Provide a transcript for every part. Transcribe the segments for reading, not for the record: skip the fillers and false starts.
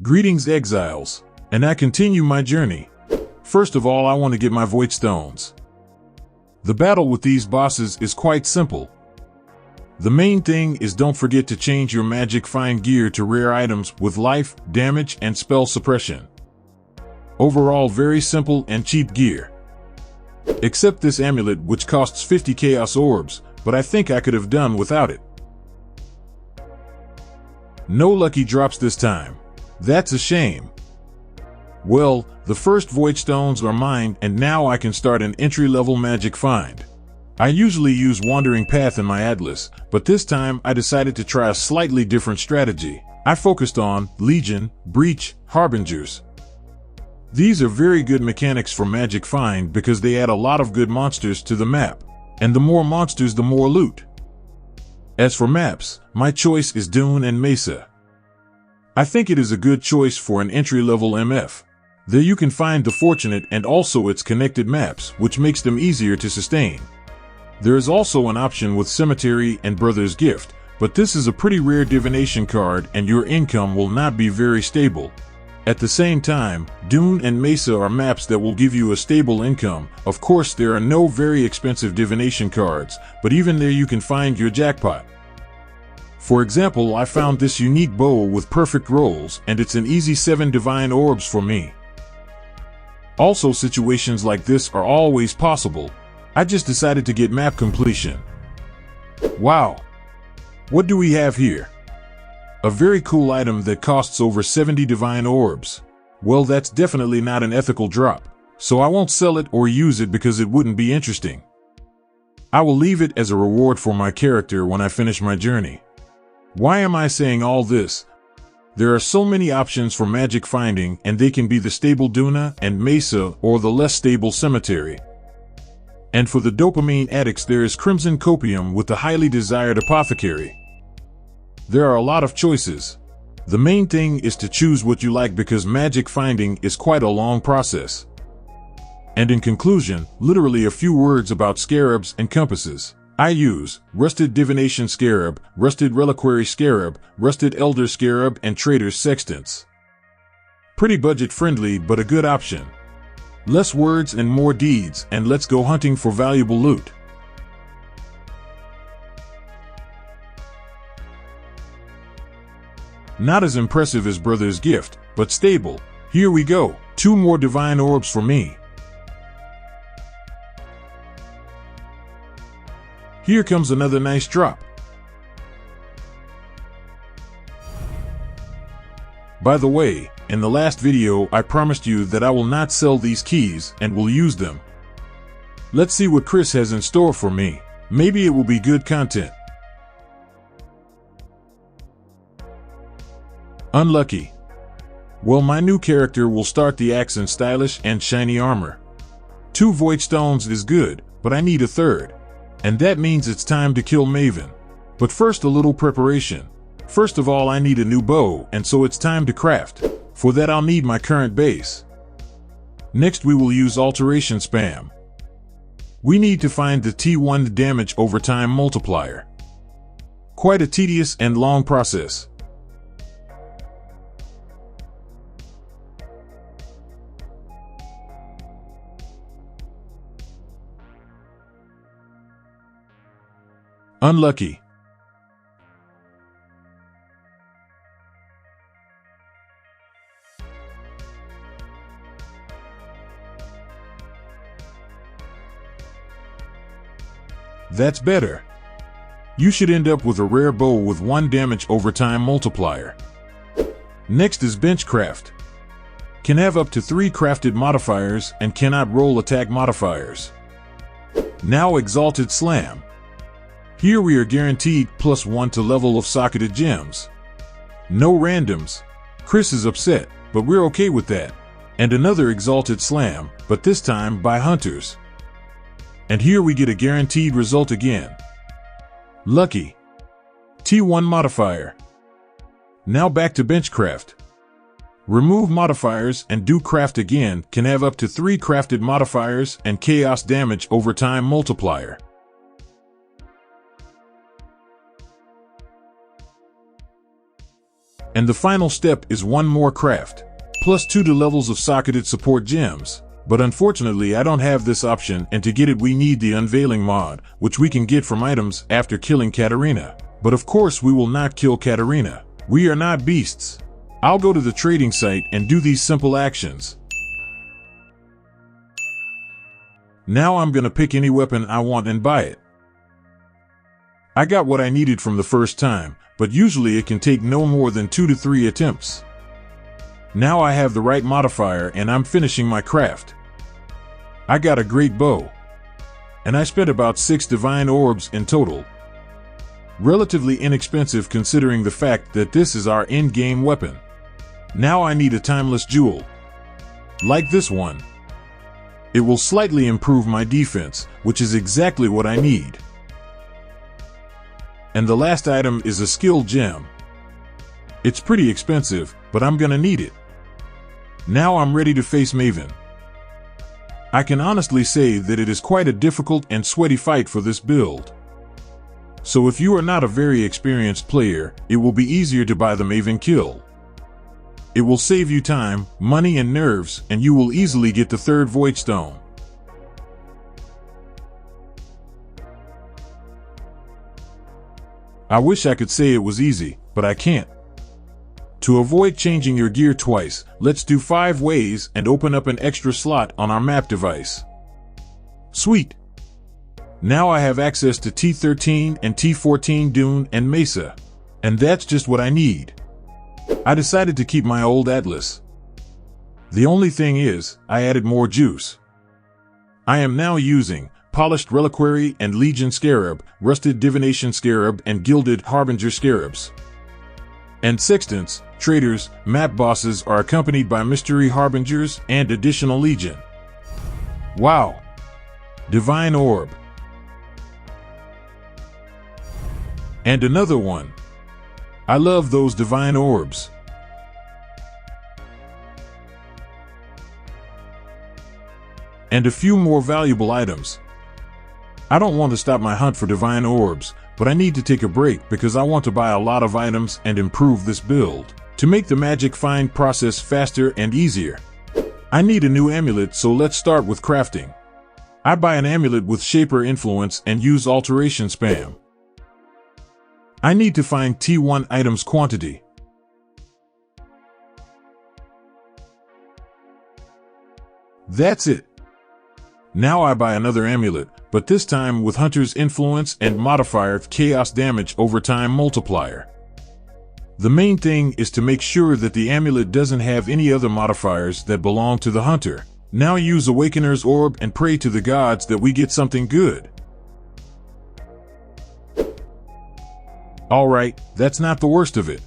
Greetings, exiles, and I continue my journey. First of all, I want to get my void stones. The battle with these bosses is quite simple. The main thing is don't forget to change your magic find gear to rare items with life, damage, and spell suppression. Overall, very simple and cheap gear. Except this amulet, which costs 50 chaos orbs, but I think I could have done without it. No lucky drops this time. That's a shame. Well, the first void stones are mine, and now I can start an entry-level magic find. I usually use Wandering Path in my atlas, but this time I decided to try a slightly different strategy. I focused on Legion, Breach, Harbingers. These are very good mechanics for magic find because they add a lot of good monsters to the map, and the more monsters the more loot. As for maps, my choice is Dune and Mesa. I think it is a good choice for an entry-level MF. There you can find the Fortunate and also its connected maps, which makes them easier to sustain. There is also an option with Cemetery and Brother's Gift, but this is a pretty rare divination card and your income will not be very stable. At the same time, Dune and Mesa are maps that will give you a stable income. Of course, there are no very expensive divination cards, but even there you can find your jackpot. For example, I found this unique bow with perfect rolls, and it's an easy 7 divine orbs for me. Also, situations like this are always possible. I just decided to get map completion. Wow! What do we have here? A very cool item that costs over 70 divine orbs. Well, that's definitely not an ethical drop, so I won't sell it or use it because it wouldn't be interesting. I will leave it as a reward for my character when I finish my journey. Why am I saying all this? There are so many options for magic finding, and they can be the stable Duna and Mesa or the less stable Cemetery. And for the dopamine addicts, there is Crimson Copium with the highly desired Apothecary. There are a lot of choices. The main thing is to choose what you like because magic finding is quite a long process. And in conclusion, literally a few words about scarabs and compasses. I use Rusted Divination Scarab, Rusted Reliquary Scarab, Rusted Elder Scarab, and Trader's Sextants. Pretty budget friendly, but a good option. Less words and more deeds, and let's go hunting for valuable loot. Not as impressive as Brother's Gift, but stable. Here we go, 2 more divine orbs for me. Here comes another nice drop. By the way, in the last video I promised you that I will not sell these keys and will use them. Let's see what Chris has in store for me. Maybe it will be good content. Unlucky. Well, my new character will start the axe in stylish and shiny armor. 2 void stones is good, but I need a third. And that means it's time to kill Maven. But first, a little preparation. First of all, I need a new bow, and so it's time to craft. For that, I'll need my current base. Next, we will use alteration spam. We need to find the T1 damage over time multiplier. Quite a tedious and long process. Unlucky. That's better. You should end up with a rare bow with 1 damage over time multiplier. Next is Benchcraft. Can have up to 3 crafted modifiers and cannot roll attack modifiers. Now Exalted Slam. Here we are guaranteed +1 to level of socketed gems. No randoms. Chris is upset, but we're okay with that. And another Exalted Slam, but this time by hunters. And here we get a guaranteed result again. Lucky. T1 modifier. Now back to Benchcraft. Remove modifiers and do craft again, can have up to 3 crafted modifiers and chaos damage over time multiplier. And the final step is one more craft, plus 2 to levels of socketed support gems. But unfortunately I don't have this option, and to get it we need the unveiling mod, which we can get from items after killing Katarina. But of course we will not kill Katarina. We are not beasts. I'll go to the trading site and do these simple actions. Now I'm gonna pick any weapon I want and buy it. I got what I needed from the first time, but usually it can take no more than 2 to 3 attempts. Now I have the right modifier and I'm finishing my craft. I got a great bow. And I spent about 6 divine orbs in total. Relatively inexpensive considering the fact that this is our in-game weapon. Now I need a timeless jewel. Like this one. It will slightly improve my defense, which is exactly what I need. And the last item is a skill gem. It's pretty expensive, but I'm gonna need it. Now I'm ready to face Maven. I can honestly say that it is quite a difficult and sweaty fight for this build. So if you are not a very experienced player, it will be easier to buy the Maven kill. It will save you time, money and nerves, and you will easily get the 3rd Void Stone. I wish I could say it was easy, but I can't. To avoid changing your gear twice, let's do 5 ways and open up an extra slot on our map device. Sweet! Now I have access to T13 and T14 Dune and Mesa. And that's just what I need. I decided to keep my old Atlas. The only thing is, I added more juice. I am now using Polished Reliquary and Legion Scarab, Rusted Divination Scarab and Gilded Harbinger Scarabs. And Sextants, Traders, Map Bosses are accompanied by Mystery Harbingers and additional Legion. Wow! Divine Orb. And another one. I love those divine orbs. And a few more valuable items. I don't want to stop my hunt for divine orbs, but I need to take a break because I want to buy a lot of items and improve this build to make the magic find process faster and easier. I need a new amulet, so let's start with crafting. I buy an amulet with Shaper influence and use alteration spam. I need to find T1 items quantity. That's it. Now I buy another amulet, but this time with Hunter's influence and modifier Chaos Damage over Time multiplier. The main thing is to make sure that the amulet doesn't have any other modifiers that belong to the Hunter. Now use Awakener's Orb and pray to the gods that we get something good. Alright, that's not the worst of it.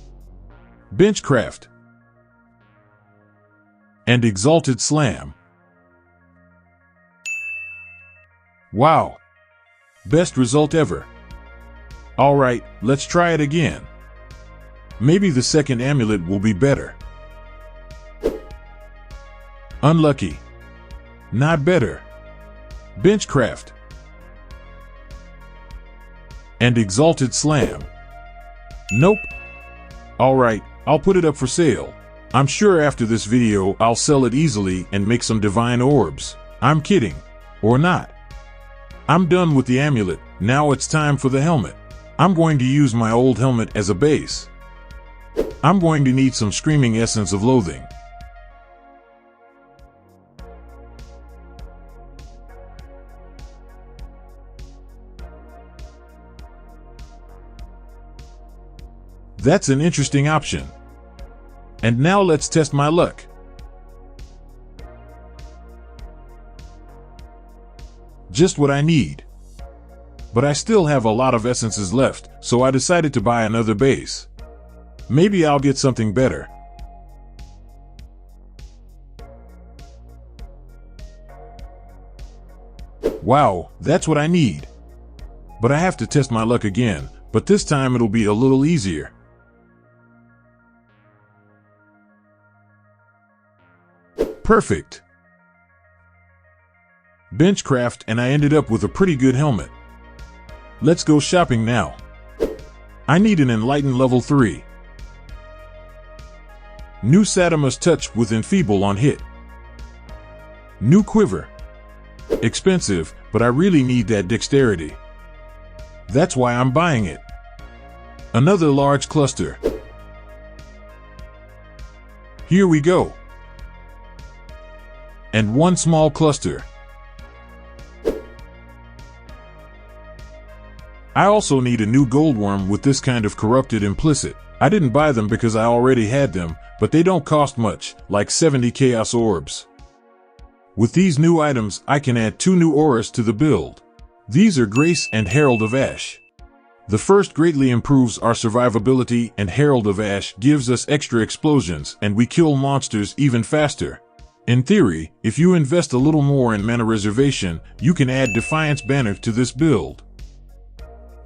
Benchcraft. And Exalted Slam. Wow. Best result ever. Alright, let's try it again. Maybe the second amulet will be better. Unlucky. Not better. Benchcraft. And Exalted Slam. Nope. Alright, I'll put it up for sale. I'm sure after this video I'll sell it easily and make some divine orbs. I'm kidding. Or not. I'm done with the amulet, now it's time for the helmet. I'm going to use my old helmet as a base. I'm going to need some Screaming Essence of Loathing. That's an interesting option. And now let's test my luck. Just what I need. But I still have a lot of essences left, so I decided to buy another base. Maybe I'll get something better. Wow, that's what I need. But I have to test my luck again, but this time it'll be a little easier. Perfect. Benchcraft, and I ended up with a pretty good helmet. Let's go shopping now. I need an Enlightened level 3. New Sadamas touch with enfeeble on hit. New quiver. Expensive, but I really need that dexterity. That's why I'm buying it. Another large cluster. Here we go. And one small cluster. I also need a new goldworm with this kind of corrupted implicit. I didn't buy them because I already had them, but they don't cost much, like 70 chaos orbs. With these new items, I can add 2 new auras to the build. These are Grace and Herald of Ash. The first greatly improves our survivability, and Herald of Ash gives us extra explosions and we kill monsters even faster. In theory, if you invest a little more in mana reservation, you can add Defiance Banner to this build.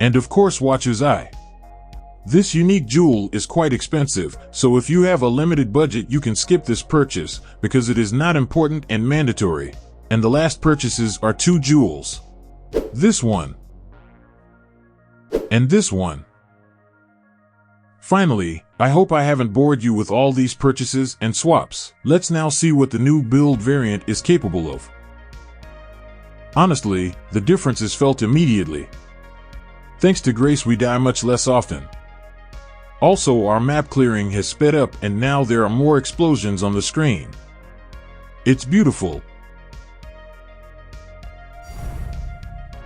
And of course Watcher's Eye. This unique jewel is quite expensive, so if you have a limited budget you can skip this purchase, because it is not important and mandatory. And the last purchases are 2 jewels. This one. And this one. Finally, I hope I haven't bored you with all these purchases and swaps. Let's now see what the new build variant is capable of. Honestly, the difference is felt immediately. Thanks to Grace we die much less often. Also, our map clearing has sped up and now there are more explosions on the screen. It's beautiful.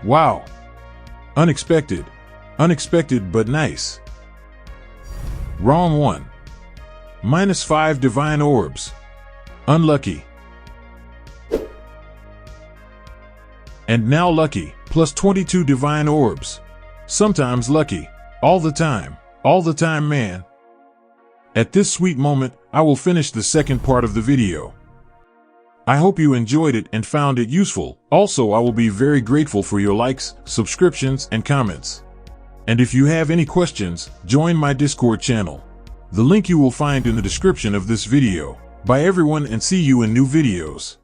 Wow. Unexpected. Unexpected but nice. Wrong one. -5 divine orbs. Unlucky. And now lucky, plus 22 divine orbs. Sometimes lucky. All the time. All the time, man. At this sweet moment, I will finish the second part of the video. I hope you enjoyed it and found it useful. Also, I will be very grateful for your likes, subscriptions, and comments. And if you have any questions, join my Discord channel. The link you will find in the description of this video. Bye everyone and see you in new videos.